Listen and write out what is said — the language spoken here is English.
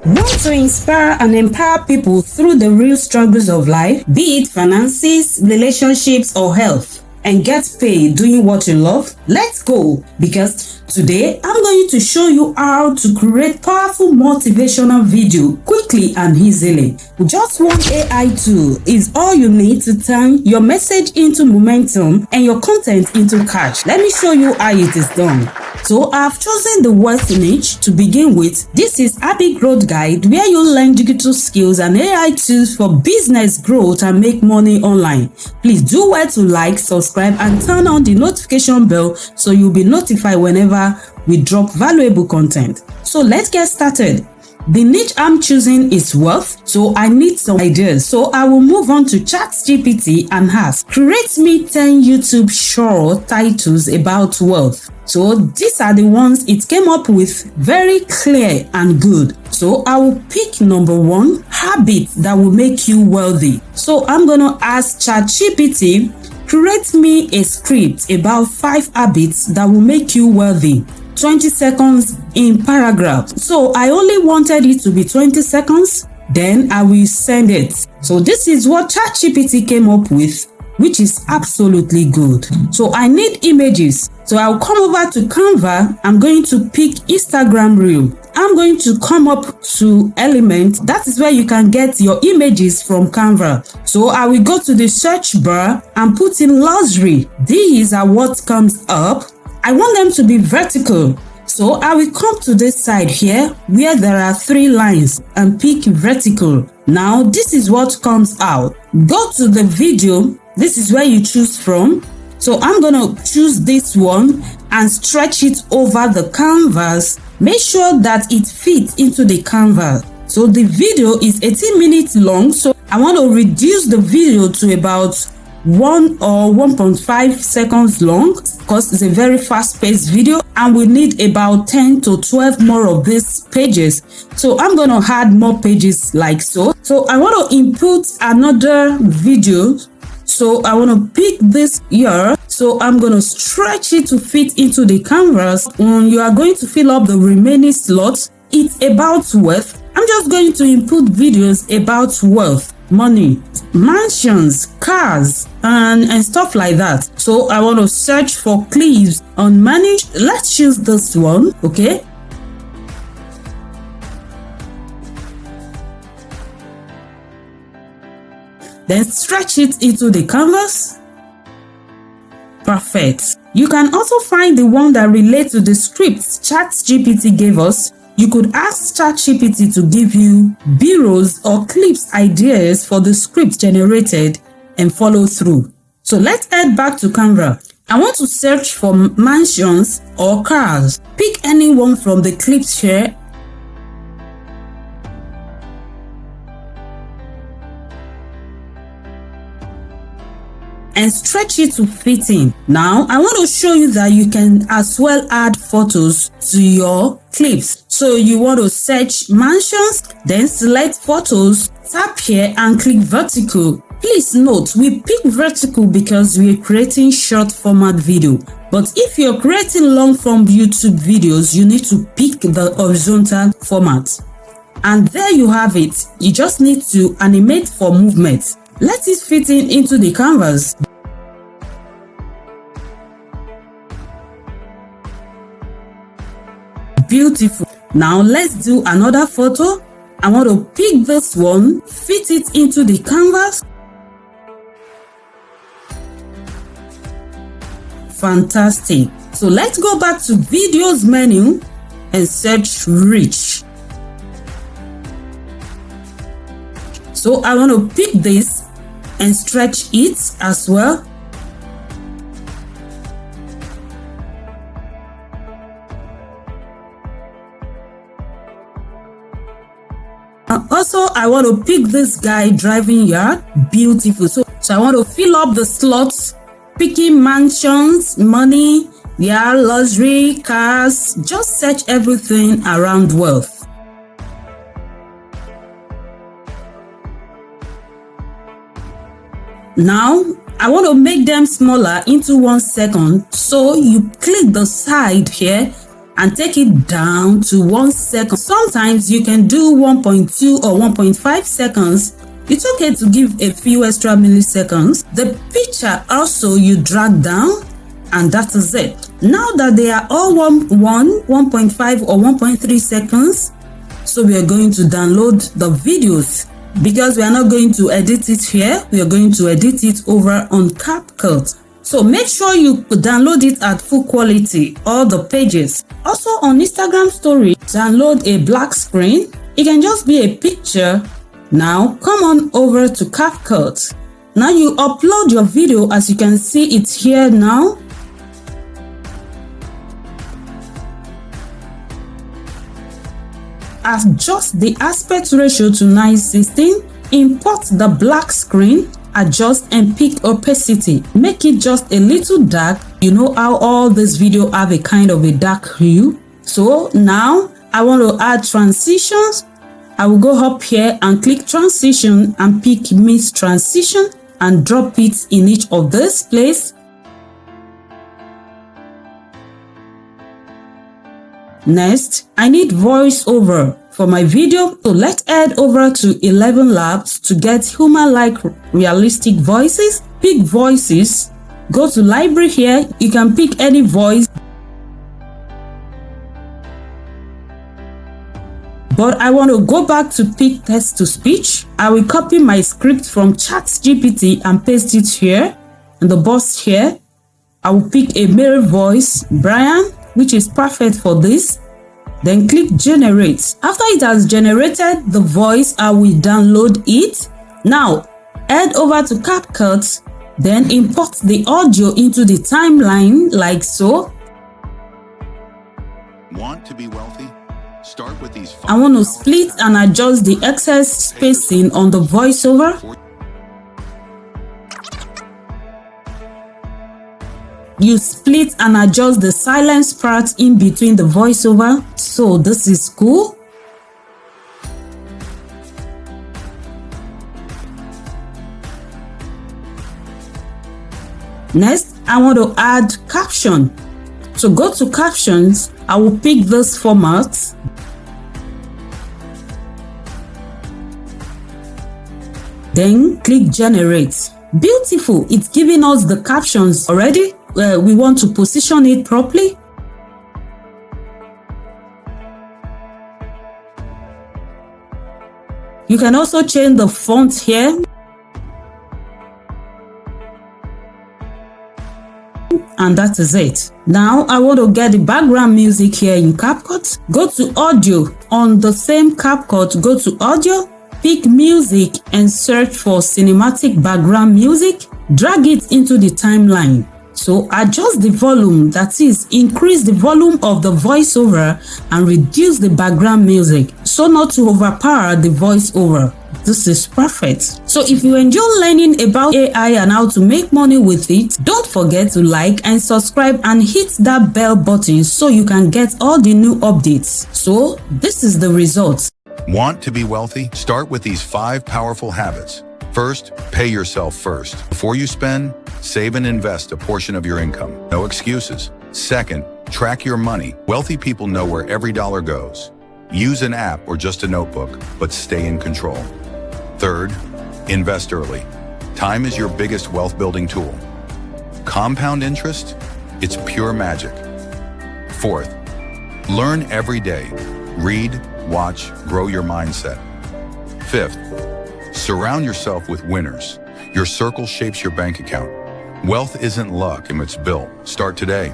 Want to inspire and empower people through the real struggles of life, be it finances, relationships, or health, and get paid doing what you love? Let's go, because today I'm going to show you how to create powerful motivational video quickly and easily. Just one AI tool is all you need to turn your message into momentum and your content into cash. Let me show you how it is done. So I've chosen the worst niche to begin with. This is AbbyGrowthGuide, where you learn digital skills and AI tools for business growth and make money online. Please do well to like, subscribe, and turn on the notification bell so you'll be notified whenever we drop valuable content. So let's get started. The niche I'm choosing is wealth, so I need some ideas. So I will move on to ChatGPT and ask, create me 10 YouTube short titles about wealth. So these are the ones it came up with, very clear and good. So I will pick number 1, habits that will make you wealthy. So I'm gonna ask ChatGPT, create me a script about 5 habits that will make you wealthy. 20 seconds in paragraph. So I only wanted it to be 20 seconds, then I will send it. So this is what ChatGPT came up with, which is absolutely good. So I need images. So I'll come over to Canva. I'm going to pick Instagram Reel. I'm going to come up to Element. That is where you can get your images from Canva. So I will go to the search bar and put in luxury. These are what comes up. I want them to be vertical. So I will come to this side here where there are 3 lines and pick vertical. Now this is what comes out. Go to the video. This is where you choose from. So I'm going to choose this one and stretch it over the canvas. Make sure that it fits into the canvas. So the video is 18 minutes long. So I want to reduce the video to about 1 or 1.5 seconds long, because it's a very fast-paced video and we need about 10 to 12 more of these pages. So I'm going to add more pages like so. So I want to input another video. So I want to pick this here. So I'm going to stretch it to fit into the canvas. You are going to fill up the remaining slots. It's about wealth. I'm just going to input videos about wealth, money, mansions, cars, and stuff like that. So I want to search for clips on money. Let's choose this one, okay? Then stretch it into the canvas. Perfect. You can also find the one that relates to the scripts ChatGPT gave us. You could ask ChatGPT to give you B-rolls or clips ideas for the script generated and follow through. So let's head back to Canva. I want to search for mansions or cars. Pick any one from the clips here. And stretch it to fit in. Now, I want to show you that you can as well add photos to your clips. So you want to search mansions, then select photos, tap here and click vertical. Please note, we pick vertical because we're creating short format video. But if you're creating long form YouTube videos, you need to pick the horizontal format. And there you have it. You just need to animate for movement. Let it fit into the canvas. Beautiful. Now let's do another photo. I want to pick this one, fit it into the canvas. Fantastic. So let's go back to videos menu and search rich. So I want to pick this and stretch it as well. Also, I want to pick this guy driving yard. Beautiful. So I want to fill up the slots, picking mansions, money, luxury, cars. Just search everything around wealth. Now, I want to make them smaller into 1 second. So you click the side here and take it down to 1 second. Sometimes you can do 1.2 or 1.5 seconds. It's okay to give a few extra milliseconds. The picture also you drag down, and that is it. Now that they are all 1.5 or 1.3 seconds, so we are going to download the videos. Because we are not going to edit it here, we are going to edit it over on CapCut. So make sure you download it at full quality, all the pages. Also on Instagram story, download a black screen. It can just be a picture. Now come on over to CapCut. Now you upload your video, as you can see it here now. Adjust the aspect ratio to 9:16. Import the black screen. Adjust and pick opacity. Make it just a little dark. You know how all this video have a kind of a dark hue. So now I want to add transitions. I will go up here and click transition and pick mix transition and drop it in each of this place. Next, I need voiceover for my video. So let's head over to 11 Labs to get human-like realistic voices. Pick voices. Go to library here. You can pick any voice. But I want to go back to pick text to speech. I will copy my script from ChatGPT and paste it here in the box here. I will pick a male voice, Brian, which is perfect for this. Then click generate. After it has generated the voice, I will download it. Now head over to CapCut, then import the audio into the timeline like so. Want to be wealthy? Start with these. I want to split and adjust the excess spacing on the voiceover. You split and adjust the silence part in between the voiceover. So this is cool. Next, I want to add caption. So go to captions. I will pick this format. Then click generate. Beautiful. It's giving us the captions already. We want to position it properly. You can also change the font here. And that is it. Now I want to get the background music here in CapCut. Go to audio. On the same CapCut, go to audio, pick music and search for cinematic background music. Drag it into the timeline. So adjust the volume, that is, increase the volume of the voiceover and reduce the background music so not to overpower the voiceover. This is perfect. So if you enjoy learning about AI and how to make money with it, don't forget to like and subscribe and hit that bell button so you can get all the new updates. So this is the result. Want to be wealthy? Start with these 5 powerful habits. First, pay yourself first. Before you spend, save and invest a portion of your income. No excuses. Second, track your money. Wealthy people know where every dollar goes. Use an app or just a notebook, but stay in control. Third, invest early. Time is your biggest wealth building tool. Compound interest? It's pure magic. Fourth, learn every day. Read, watch, grow your mindset. Fifth, surround yourself with winners. Your circle shapes your bank account. Wealth isn't luck, it's built. Start today.